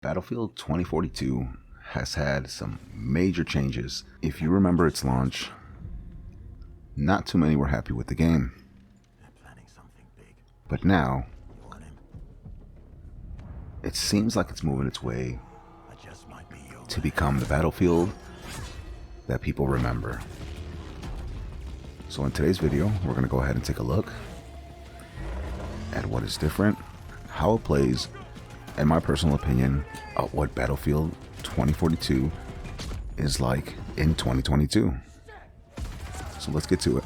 Battlefield 2042 has had some major changes. If you remember its launch, not too many were happy with the game. But now, it seems like it's moving its way to become the Battlefield that people remember. So in today's video, we're going to go ahead and take a look at what is different, how it plays, and my personal opinion of what Battlefield 2042 is like in 2022. So let's get to it.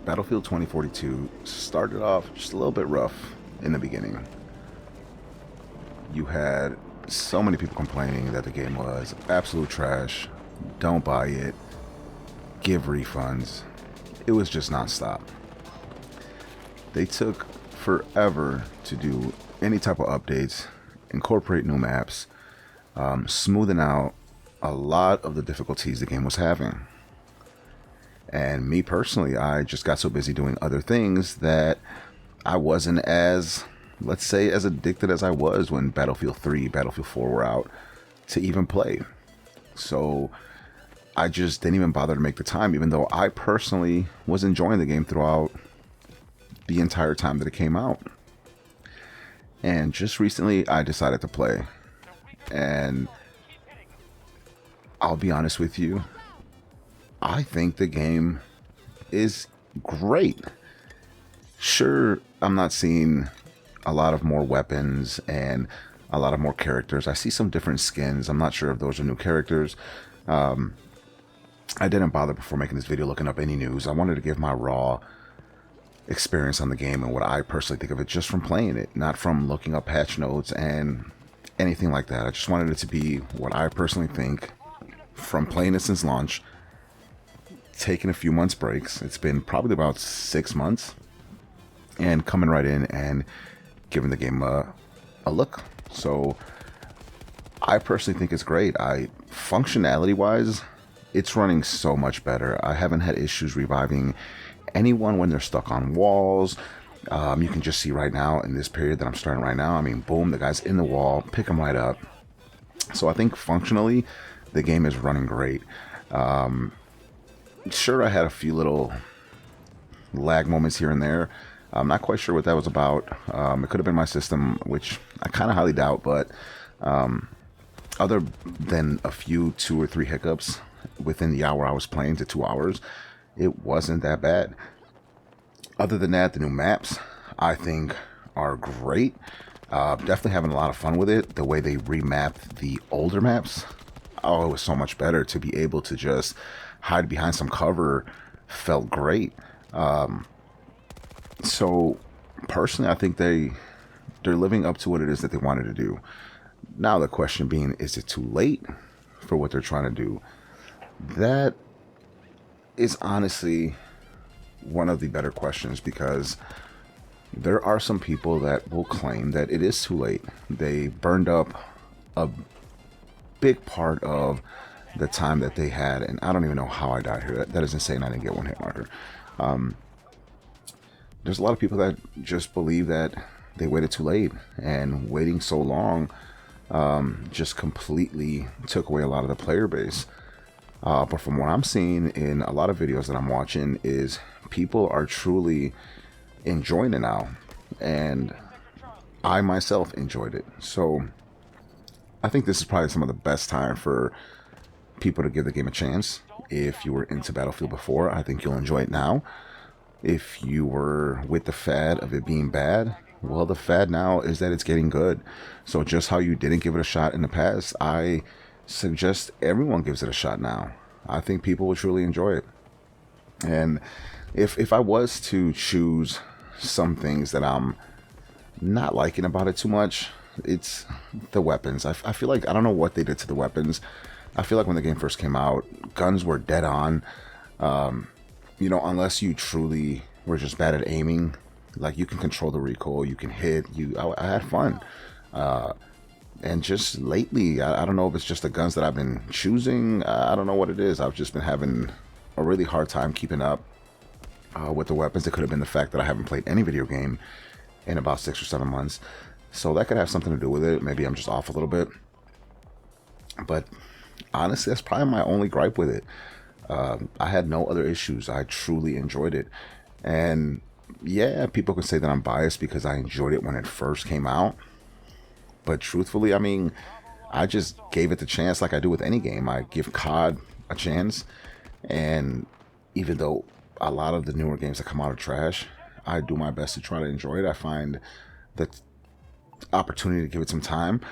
Battlefield 2042 started off just a little bit rough in the beginning. You had so many people complaining that the game was absolute trash, don't buy it, give refunds. It was just nonstop. They took forever to do any type of updates, incorporate new maps, smoothing out a lot of the difficulties the game was having. And me personally, I just got so busy doing other things that I wasn't as, let's say, as addicted as I was when Battlefield 3, Battlefield 4 were out to even play. So I just didn't even bother to make the time, even though I personally was enjoying the game throughout the entire time that it came out. And just recently, I decided to play. And I'll be honest with you, I think the game is great. Sure, I'm not seeing a lot of more weapons and a lot of more characters. I see some different skins. I'm not sure if those are new characters. I didn't bother before making this video looking up any news. I wanted to give my raw experience on the game and what I personally think of it just from playing it, not from looking up patch notes and anything like that. I just wanted it to be what I personally think from playing it since launch, taking a few months breaks. It's been probably about 6 months, and coming right in and giving the game a look. So I personally think it's great. Functionality wise, it's running so much better. I haven't had issues reviving anyone when they're stuck on walls. You can just see right now in this period that I'm starting right now, I mean, boom, the guy's in the wall, pick him right up. So I think functionally the game is running great. Sure, I had a few little lag moments here and there. I'm not quite sure what that was about. It could have been my system, which I kind of highly doubt, but other than a few 2 or 3 hiccups within the hour I was playing to 2 hours, it wasn't that bad. Other than that, the new maps I think are great. Definitely having a lot of fun with it. The way they remapped the older maps, oh, it was so much better. To be able to just hide behind some cover felt great. So personally, I think they're living up to what it is that they wanted to do. Now the question being, is it too late for what they're trying to do? That is honestly one of the better questions, because there are some people that will claim that it is too late. They burned up a big part of the time that they had, and I don't even know how I died here. That is insane. I didn't get one hit marker. There's a lot of people that just believe that they waited too late, and waiting so long just completely took away a lot of the player base. But from what I'm seeing in a lot of videos that I'm watching, is people are truly enjoying it now, and I myself enjoyed it. So I think this is probably some of the best time for people to give the game a chance. If you were into Battlefield before, I think you'll enjoy it now. If you were with the fad of it being bad, well, the fad now is that it's getting good. So just how you didn't give it a shot in the past, I suggest everyone gives it a shot now. I think people will truly enjoy it. And if I was to choose some things that I'm not liking about it too much, it's the weapons. I feel like, I don't know what they did to the weapons. I feel like when the game first came out, guns were dead on. You know, unless you truly were just bad at aiming. Like, you can control the recoil, you can hit. I had fun. And just lately, I don't know if it's just the guns that I've been choosing. I don't know what it is. I've just been having a really hard time keeping up with the weapons. It could have been the fact that I haven't played any video game in about 6 or 7 months. So that could have something to do with it. Maybe I'm just off a little bit. But honestly, that's probably my only gripe with it. I had no other issues. I truly enjoyed it. And yeah, people can say that I'm biased because I enjoyed it when it first came out. But truthfully, I mean, I just gave it the chance like I do with any game. I give COD a chance. And even though a lot of the newer games that come out are trash, I do my best to try to enjoy it. I find the opportunity to give it some time.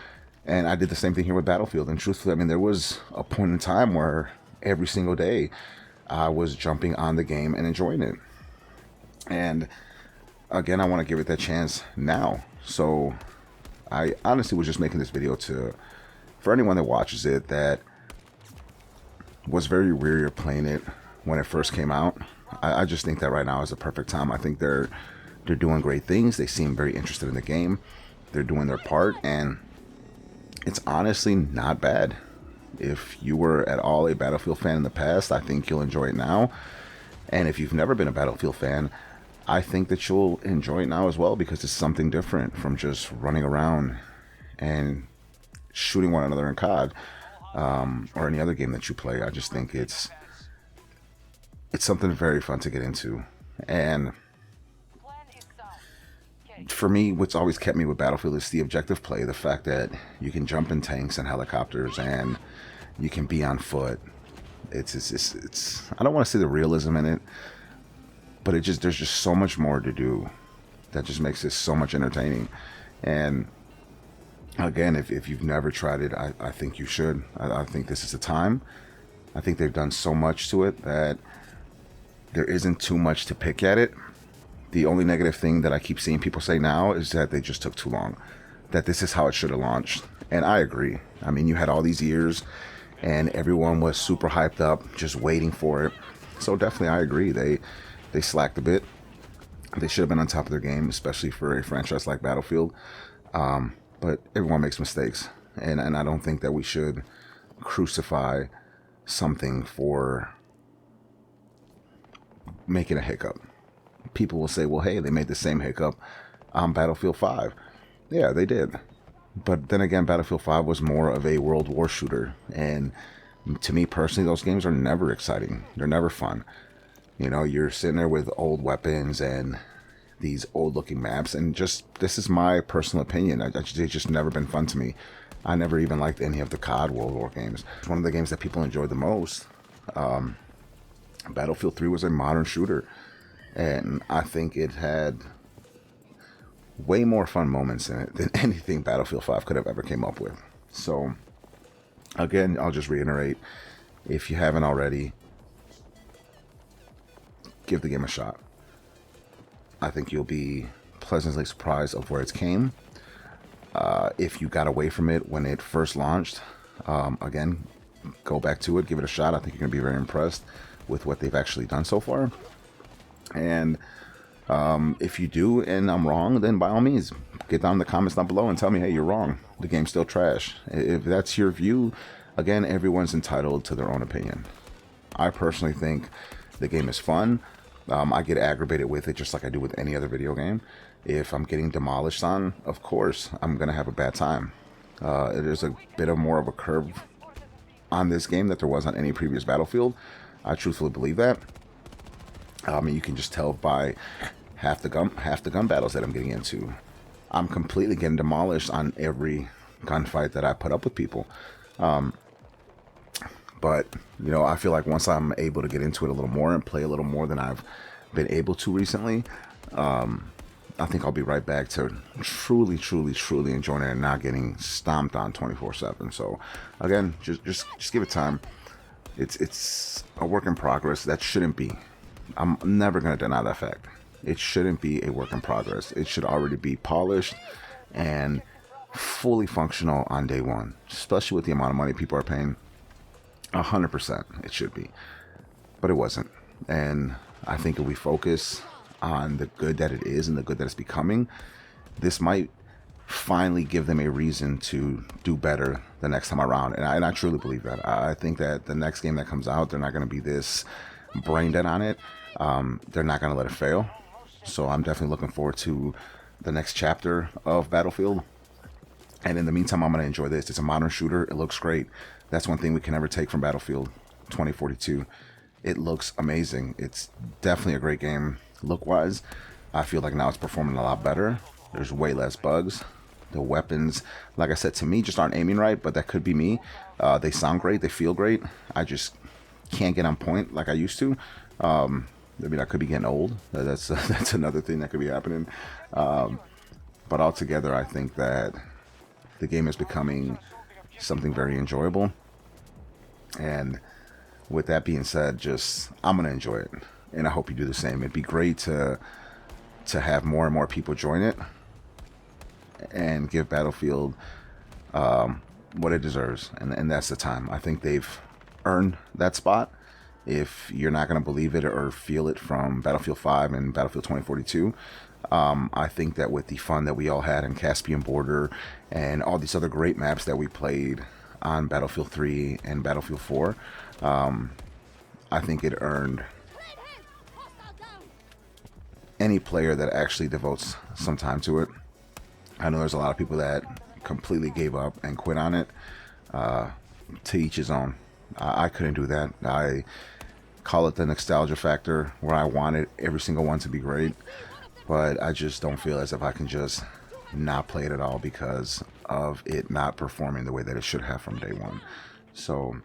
And I did the same thing here with Battlefield. And truthfully, I mean, there was a point in time where every single day I was jumping on the game and enjoying it. And again, I want to give it that chance now. So I honestly was just making this video for anyone that watches it that was very weary of playing it when it first came out. I just think that right now is the perfect time. I think they're doing great things. They seem very interested in the game. They're doing their part, and it's honestly not bad. If you were at all a Battlefield fan in the past, I think you'll enjoy it now. And if you've never been a Battlefield fan, I think that you'll enjoy it now as well, because it's something different from just running around and shooting one another in COD or any other game that you play. I just think it's something very fun to get into. And for me, what's always kept me with Battlefield is the objective play. The fact that you can jump in tanks and helicopters and you can be on foot. It's I don't want to say the realism in it, but there's just so much more to do that just makes it so much entertaining. And again, if you've never tried it, I think you should. I think this is the time. I think they've done so much to it that there isn't too much to pick at it. The only negative thing that I keep seeing people say now is that they just took too long, that this is how it should have launched. And I agree. I mean, you had all these years and everyone was super hyped up, just waiting for it. So definitely I agree. They slacked a bit. They should have been on top of their game, especially for a franchise like Battlefield. But everyone makes mistakes. And I don't think that we should crucify something for making a hiccup. People will say, well, hey, they made the same hiccup on Battlefield 5. Yeah, they did. But then again, Battlefield 5 was more of a World War shooter. And to me personally, those games are never exciting. They're never fun. You know, you're sitting there with old weapons and these old looking maps. And this is my personal opinion. It's just never been fun to me. I never even liked any of the COD World War games. It's one of the games that people enjoyed the most. Battlefield 3 was a modern shooter. And I think it had way more fun moments in it than anything Battlefield 5 could have ever came up with. So, again, I'll just reiterate, if you haven't already, give the game a shot. I think you'll be pleasantly surprised of where it came. If you got away from it when it first launched, again, go back to it, give it a shot. I think you're going to be very impressed with what they've actually done so far. And if you do and I'm wrong, then by all means, get down in the comments down below and tell me, hey, you're wrong. The game's still trash. If that's your view, again, everyone's entitled to their own opinion. I personally think the game is fun. I get aggravated with it just like I do with any other video game. If I'm getting demolished on, of course, I'm going to have a bad time. There's a bit of more of a curve on this game that there was on any previous Battlefield. I truthfully believe that. You can just tell by half the gun battles that I'm getting into. I'm completely getting demolished on every gunfight that I put up with people. But, you know, I feel like once I'm able to get into it a little more and play a little more than I've been able to recently, I think I'll be right back to truly enjoying it and not getting stomped on 24/7. So, again, just give it time. It's a work in progress. That shouldn't be. I'm never going to deny that fact. It shouldn't be a work in progress. It should already be polished and fully functional on day one, especially with the amount of money people are paying. 100% it should be, but it wasn't. And I think if we focus on the good that it is and the good that it's becoming, this might finally give them a reason to do better the next time around. And I truly believe that. I think that the next game that comes out, they're not going to be this brain dead on it. They're not going to let it fail. So I'm definitely looking forward to the next chapter of Battlefield. And in the meantime, I'm going to enjoy this. It's a modern shooter. It looks great. That's one thing we can never take from Battlefield 2042. It looks amazing. It's definitely a great game look-wise. I feel like now it's performing a lot better. There's way less bugs. The weapons, like I said, to me just aren't aiming right, but that could be me. They sound great. They feel great. I just can't get on point like I used to. I mean, I could be getting old. That's another thing that could be happening. But altogether, I think that the game is becoming something very enjoyable. And with that being said, I'm gonna enjoy it, and I hope you do the same. It'd be great to have more and more people join it and give Battlefield what it deserves, and that's the time. I think they've earned that spot. If you're not going to believe it or feel it from Battlefield 5 and Battlefield 2042, I think that with the fun that we all had in Caspian Border and all these other great maps that we played on Battlefield 3 and Battlefield 4, I think it earned any player that actually devotes some time to it. I know there's a lot of people that completely gave up and quit on it. To each his own. I couldn't do that. I call it the nostalgia factor, where I wanted every single one to be great, but I just don't feel as if I can just not play it at all because of it not performing the way that it should have from day one. So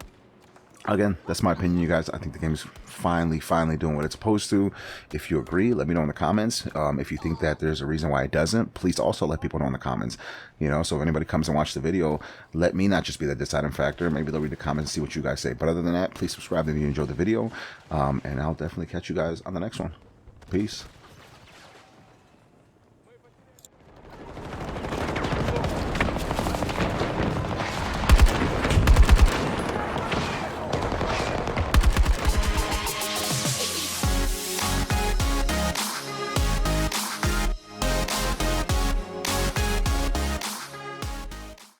again, that's my opinion, you guys. I think the game is finally doing what it's supposed to. If you agree, let me know in the comments. If you think that there's a reason why it doesn't, please also let people know in the comments. So if anybody comes and watches the video, let me not just be the deciding factor. Maybe they'll read the comments and see what you guys say. But other than that, please subscribe if you enjoyed the video. And I'll definitely catch you guys on the next one. Peace.